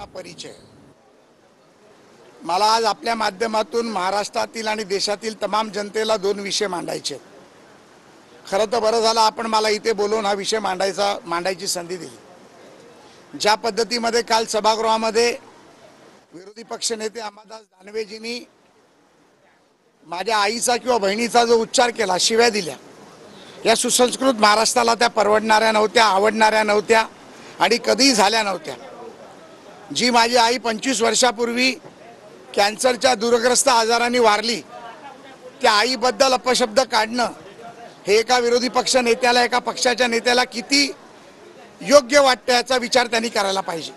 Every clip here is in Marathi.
ना परिचय। मला आज आपल्या माध्यमातून महाराष्ट्रातील आणि देशातील तमाम जनतेला दोन विषय मांडायचे। खरं तर बरं झालं आपण मला इथे बोलवून हा विषय मांडायची संधी दिली। ज्या पद्धतीमध्ये काल सभागृहामध्ये विरोधी पक्षनेते अंबादास दानवेजींनी माझ्या आईचा किंवा बहिणीचा जो उच्चार केला, शिव्या दिल्या, या सुसंस्कृत महाराष्ट्राला त्या परवडणाऱ्या नव्हत्या, आवडणाऱ्या नव्हत्या आणि कधीही झाल्या नव्हत्या। जी माझी आई 25 वर्षापूर्वी कॅन्सरच्या दुर्ग्रस्त आजाराने वारली, त्या आईबद्दल अपशब्द काढणं हे एका विरोधी पक्ष नेत्याला, एका पक्षाच्या नेत्याला किती योग्य वाटतं याचा विचार त्यांनी करायला पाहिजे।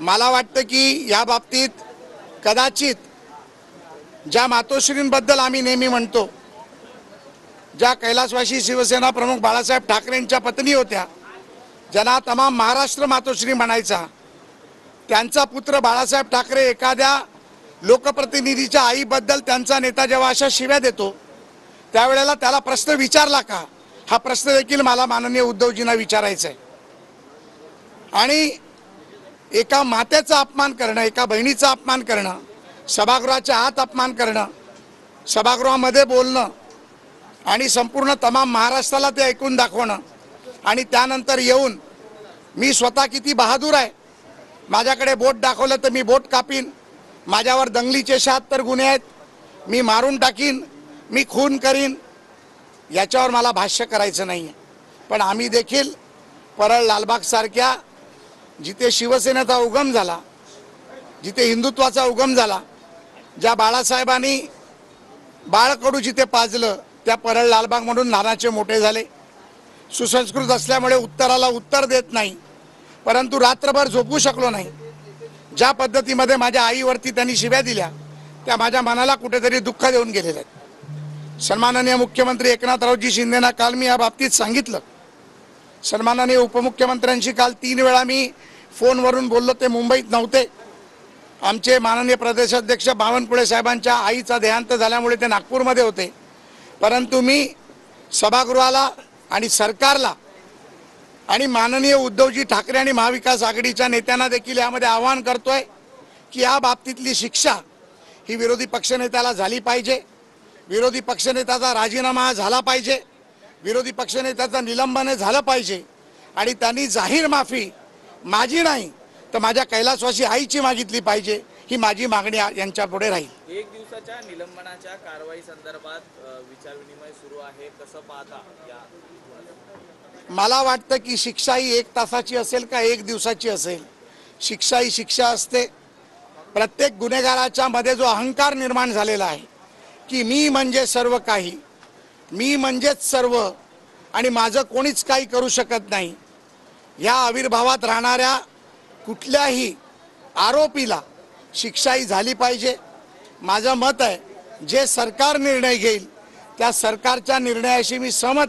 मला वाटतं की या बाबतीत कदाचित ज्या मातोश्रींबद्दल आम्ही नेहमी म्हणतो, ज्या कैलासवासी शिवसेना प्रमुख बाळासाहेब ठाकरेंच्या पत्नी होत्या, ज्यांना तमाम महाराष्ट्र मातोश्री म्हणायचा, त्यांचा पुत्र बाळासाहेब ठाकरे एखाद्या लोकप्रतिनिधीच्या आईबद्दल त्यांचा नेता जेव्हा अशा शिव्या देतो त्यावेळेला त्याला प्रश्न विचारला का, हा प्रश्न देखील मला माननीय उद्धवजींना विचारायचा आहे। आणि एका मातेचा अपमान करणं, एका बहिणीचा अपमान करणं, सभागृहाच्या आत अपमान करणं, सभागृहामध्ये बोलणं आणि संपूर्ण तमाम महाराष्ट्राला ते ऐकून दाखवणं आणि त्यानंतर येऊन मी स्वतः किती बहादूर आहे, माझ्याकडे बोट दाखवलं तर मी बोट कापीन, माझ्यावर दंगलीचे 76 गुन्हे आहेत, मी मारून टाकीन, मी खून करीन, याच्यावर मला भाष्य करायचं नाही आहे। पण आम्ही देखील परळ लालबाग सारख्या जिथे शिवसेनेचा उगम झाला, जिथे हिंदुत्वाचा उगम झाला, ज्या बाळासाहेबांनी बाळकडू जिथे पाजलं, त्या परळ लालबाग म्हणून लहानाचे मोठे झाले। सुसंस्कृत असल्यामुळे उत्तराला उत्तर देत नाही, परंतु रात्रभर झोपू शकलो नाही। ज्या पद्धतीमध्ये माझ्या आईवरती त्यांनी शिव्या दिल्या त्या माझ्या मनाला कुठेतरी दुःख देऊन गेलेल्या आहेत। सन्माननीय मुख्यमंत्री एकनाथरावजी शिंदेंना काल मी या बाबतीत सांगितलं। सन्माननीय उपमुख्यमंत्र्यांशी काल 3 वेळा मी फोनवरून बोललो, ते मुंबईत नव्हते। आमचे माननीय प्रदेशाध्यक्ष बावनकुळे साहेबांच्या आईचा देहांत झाल्यामुळे ते नागपूरमध्ये होते। परंतु मी सभागृहाला आणि सरकारला आणि माननीय उद्धवजी ठाकरे आणि महाविकास आघाडीच्या नेत्यांना देखील यामध्ये आवाहन करतोय की या बाबतीतली शिक्षा ही विरोधी पक्षनेत्याला झाली पाहिजे, विरोधी पक्षनेत्याचा राजीनामा झाला पाहिजे, विरोधी पक्षनेत्याचं निलंबन झालं पाहिजे आणि त्यांनी जाहीर माफी माझी नाही तर माझ्या कैलासवासी आईची मागितली पाहिजे, ही माझी मागणी यांच्यापुढे राहील। एक दिवसाच्या निलंबनाच्या कारवाई संदर्भात विचार विनिमय सुरू आहे, कसं पाहता या? मला वाटतं की शिक्षा ही 1 तासाची असेल का 1 दिवसाची असेल, शिक्षा ही शिक्षा असते। प्रत्येक गुन्हेगाराच्या मध्ये जो अहंकार निर्माण झालेला आहे की मी म्हणजे सर्व काही, मी म्हणजेच सर्व आणि माझं कोणीच काही करू शकत नाही, या आविर्भावात राहणाऱ्या कुठल्याही आरोपीला शिक्षा ही झाली पाहिजे। माझं मत आहे जे सरकार निर्णय घेईल त्या सरकारच्या निर्णयाशी मी सहमत